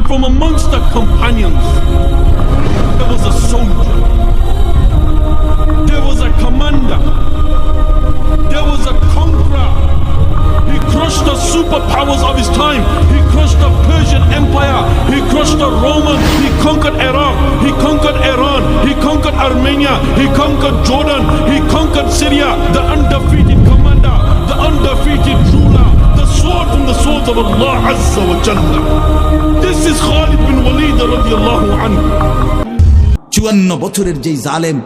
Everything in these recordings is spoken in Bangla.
from amongst the companions, there was a soldier, there was a commander, there was a conqueror. He crushed the superpowers of his time. He crushed the Persian Empire. He crushed the Roman. He conquered Iraq. He conquered Iran. He conquered Armenia. He conquered Jordan. He conquered Syria. The undefeated commander, the undefeated ruler, the sword from the swords of Allah Azza wa Jalla. This is Khalid bin Walid radiyallahu anhu. 54 বছরের যেই জালেম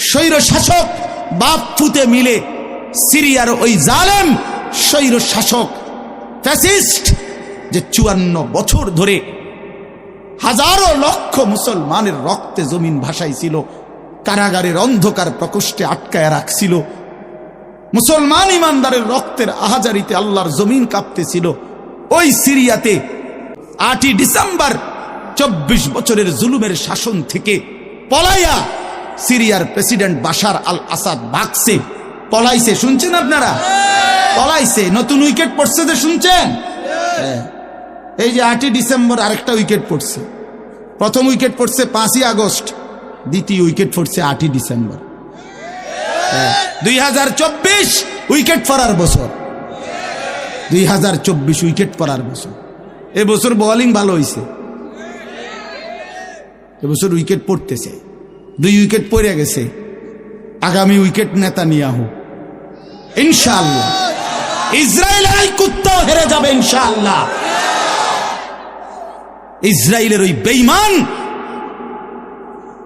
স্বৈর শাসক বাপ ফুতে মিলে সিরিয়ার ওই জালেম স্বৈর শাসক ফ্যাসিস্ট যে 54 বছর ধরে হাজারো লক্ষ মুসলমানের রক্তে জমিন ভাসাইছিল, কারাগারের অন্ধকার প্রকোষ্ঠে আটকায় রাখছিল, মুসলমান ইমানদারের রক্তের আহাজারিতে আল্লাহর জমিন কাঁপতেছিল, ওই সিরিয়াতে 8 ডিসেম্বর 24 বছরের জুলুমের শাসন থেকে পলাইয়া সিরিয়ার প্রেসিডেন্ট বাশার আল আসাদ ভাগছে, পলাইছে। শুনছেন আপনারা? পলাইছে। নতুন উইকেট পড়ছে যে শুনছেন? এই যে 8 ডিসেম্বর আরেকটা উইকেট পড়ছে। প্রথম উইকেট পড়ছে 5 আগস্ট, দ্বিতীয় উইকেট পড়ছে 8 ডিসেম্বর। 2024 উইকেট পড়ার বছর, 2024 উইকেট পড়ার বছর। এবছর বোলিং ভালো হয়েছে, এবছর উইকেট পড়তেছে। 2 উইকেট পড়ে গেছে, আগামী উইকেট নেতানিয়াহু ইনশাআল্লাহ। ইসরায়েলের এই কুত্তাও হেরে যাবে ইনশাআল্লাহ। ইসরায়েলের ওই বেঈমান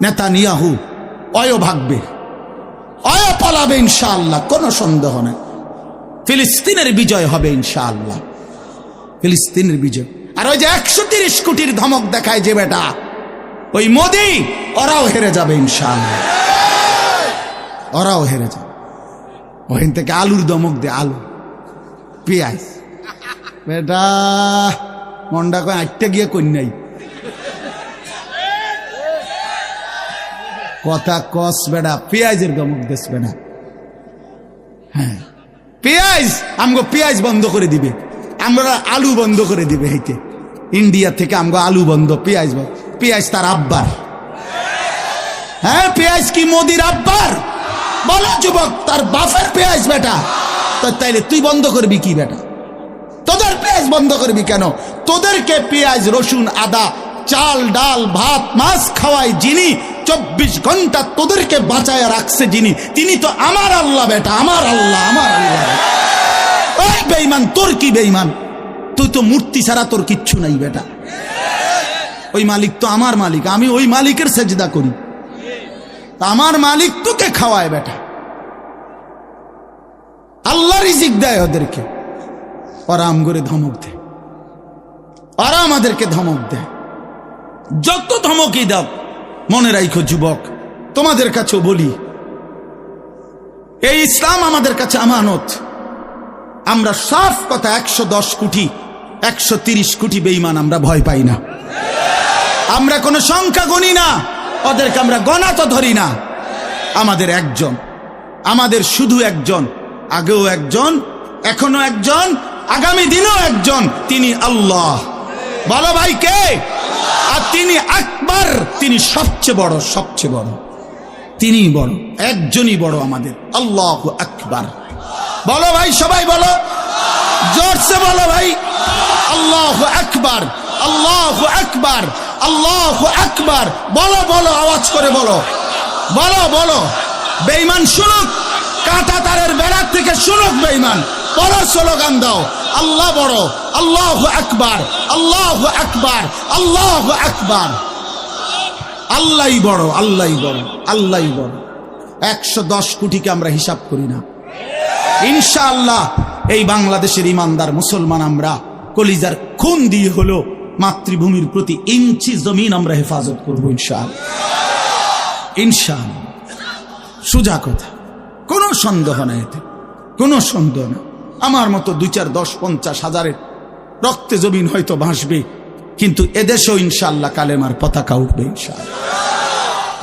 নেতানিয়াহু অয় ভাগবে, অয় পালাবে ইনশাআল্লাহ, কোনো সন্দেহ নেই। ফিলিস্তিনের বিজয় হবে ইনশাআল্লাহ, ফিলিস্তিনের বিজয়। আর ওই যে 130 কোটির ধমক দেখায় যে বেটা, ওই মোদি, ওরাও হেরে যাবে ইনশাআল্লাহ, ওরাও হেরে যাবে। ওখান থেকে আলুর ধমক দে, আলু পেঁয়াজ বেটা মন্ডা কয় 8টা গিয়ে কন্যাই কথা কস বেটা, পেঁয়াজের ধমক দেশ বেটা। হ্যাঁ পেঁয়াজ, আমগো পেঁয়াজ বন্ধ করে দিবে, আমরা আলু বন্ধ করে দিবে। হইতে ইন্ডিয়া থেকে আমগো আলু বন্ধ, পেঁয়াজ বন্ধ। পেঁয়াজ তার আব্বার। হ্যাঁ পেঁয়াজ কি মোদির আব্বার? বলো যুবক, তার বাপের পেঁয়াজ বেটা। তাইলে তুই বন্ধ করবি কি বেটা? তোদের পেঁয়াজ বন্ধ করবি কেন? তোদেরকে পেঁয়াজ, রসুন, আদা, চাল, ডাল, ভাত, মাছ খাওয়াই যিনি, 24 ঘন্টা তোদেরকে বাঁচায় রাখছে যিনি, তিনি তো আমার আল্লাহ বেটা, আমার আল্লাহ, আমার আল্লাহ। ওই বেঈমান, তোর কি বেঈমান? তুই তো মূর্তি ছাড়া তোর কিচ্ছু নাই বেটা। ওই মালিক তো আমার মালিক, আমি ওই মালিকের সেজদা করি, আমার মালিক তোকে খাওয়ায় বেটা। আল্লাহ রিজিক দেয় ওদেরকে, ওরা আম করে ধমক দেয়, ওরা আমাদেরকে ধমক দেয়। যত ধমকই দাও, মনে রাখো যুবক, তোমাদের কাছেও বলি, এই ইসলাম আমাদের কাছে আমানত। আমরা সাফ কথা 110 কোটি 130 কোটি বেঈমান আমরা ভয় পাই না। আমরা কোনো সংখ্যা গণি না, ওদেরকে আমরা গণা তো ধরি না। আমাদের একজন, আমাদের শুধু একজন, আগেও একজন, এখনো একজন, আগামী দিনও একজন, তিনি আল্লাহ। বলো ভাই কে? আর তিনি আকবার, তিনি সবচেয়ে বড়, সবচেয়ে বড়, তিনি বড়, একজনই বড় আমাদের, আল্লাহু আকবার। বলো ভাই, সবাই বলো, জোরসে বলো ভাই, আল্লাহু আকবার, আল্লাহু আকবার, আল্লাহু আকবার। বলো বলো, আওয়াজ করে বলো, বলো বলো। বেঈমান শুনুক, কাঁটা তারের বেড়ার থেকে শুনুক বেঈমান। বড় স্লোগান দাও, আল্লাহ বড়, আল্লাহু আকবার, আল্লাহু আকবার, আল্লাহু আকবার। আল্লাহই বড়, আল্লাহই বড়, আল্লাহই বড়। 110 কোটিকে আমরা হিসাব করি না। ইনশাআল্লাহ এই বাংলাদেশের ইমানদার মুসলমান আমরা কলিজার খুন দিয়ে হলো মাতৃভূমির প্রতি ইঞ্চি জমিন আমরা হেফাজত করবো ইনশাআল্লাহ, ইনশাআল্লাহ। সোজা কথা, কোনো সন্দেহ নাই এতে, কোনো সন্দেহ না। আমার মতো 2, 4, 10, 50 হাজারের রক্তে জমিন হয়তো ভাসবে, কিন্তু এদেশেও ইনশাআল্লাহ কালেমার পতাকা উঠবে ইনশাআল্লাহ।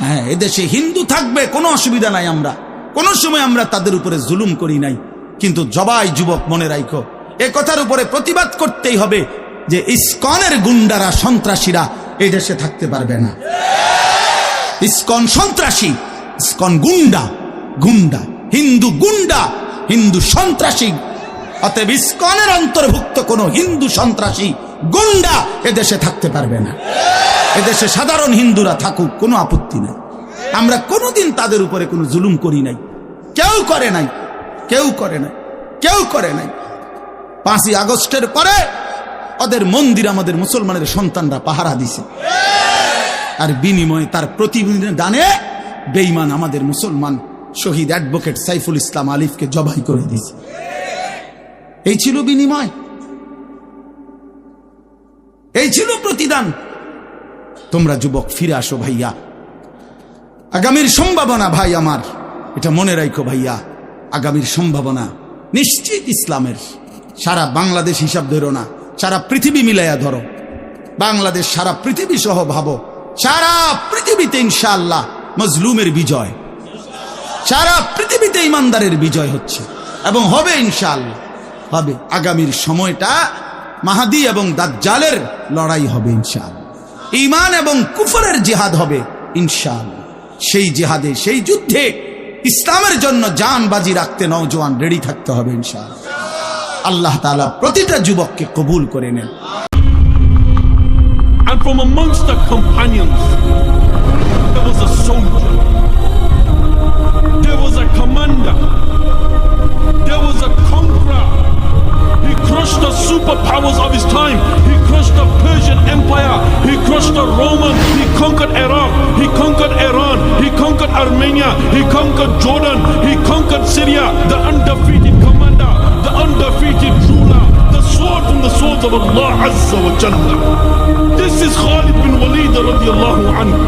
হ্যাঁ, এদেশে হিন্দু থাকবে, কোনো অসুবিধা নাই। আমরা কোনো সময় আমরা তাদের উপরে জুলুম করি নাই, কিন্তু জবাই যুবক মনে রাখো, এ কথার উপরে প্রতিবাদ করতেই হবে। যে ইসকনের গুন্ডারা সন্ত্রাসীরা এই দেশে থাকতে পারবে না। ইসকন সন্ত্রাসী, ইসকন গুন্ডা, গুন্ডা হিন্দু গুন্ডা, হিন্দু সন্ত্রাসী। অতএব ইসকনের অন্তর্ভুক্ত কোন হিন্দু সন্ত্রাসী গুন্ডা এদেশে থাকতে পারবে না। এদেশে সাধারণ হিন্দুরা থাকুক, কোনো আপত্তি নাই। আমরা কোনোদিন তাদের উপরে কোনো জুলুম করি নাই, কেউ করে নাই, কেউ করে নাই, কেউ করে নাই। 5ই আগস্টের পরে ওদের মন্দির আমাদের মুসলমানের সন্তানরা পাহারা দিছে, আর বিনিময়ে তার প্রতিদানে বেঈমান আমাদের মুসলমান শহীদ অ্যাডভোকেট সাইফুল ইসলাম আলিফকে জবাই করে দিয়েছে। এই ছিল বিনিময়, এই ছিল প্রতিদান। তোমরা যুবক ফিরে আসো ভাইয়া, আগামীর সম্ভাবনা ভাই আমার, এটা মনে রাখো ভাইয়া, আগামীর সম্ভাবনা নিশ্চিত ইসলামের। সারা বাংলাদেশ হিসাব ধরো না, সারা পৃথিবী মিলাইয়া ধরো। বাংলাদেশ সারা পৃথিবী সহ ভাবো, সারা পৃথিবীতে ইনশাআল্লাহ মজলুমের বিজয়, সারা পৃথিবীতে ইমানদারের বিজয় হচ্ছে এবং হবে ইনশাআল্লাহ, হবে। আগামীর সময়টা মাহাদি এবং দাজ্জালের লড়াই হবে ইনশাআল্লাহ। ঈমান এবং কুফরের জিহাদ হবে ইনশাআল্লাহ। সেই জিহাদে, সেই যুদ্ধে ইসলামের জন্য জান বাজি রাখতে নওজোয়ান রেডি থাকতে হবে ইনশাআল্লাহ। আল্লাহ তাআলা প্রতিটা যুবককে কবুল করে নেন। And from amongst the companions, there was a soldier, there was a commander, there was a conqueror. He crushed the superpowers of his time. He crushed the Persian Empire. He crushed the Roman. He conquered Iraq. He conquered Iran. He conquered Armenia. He conquered Jordan. He conquered Syria. The undefeated commander, the undefeated ruler, the sword from the swords of Allah Azza wa Jalla. This is Khalid bin Walid radiallahu anhu.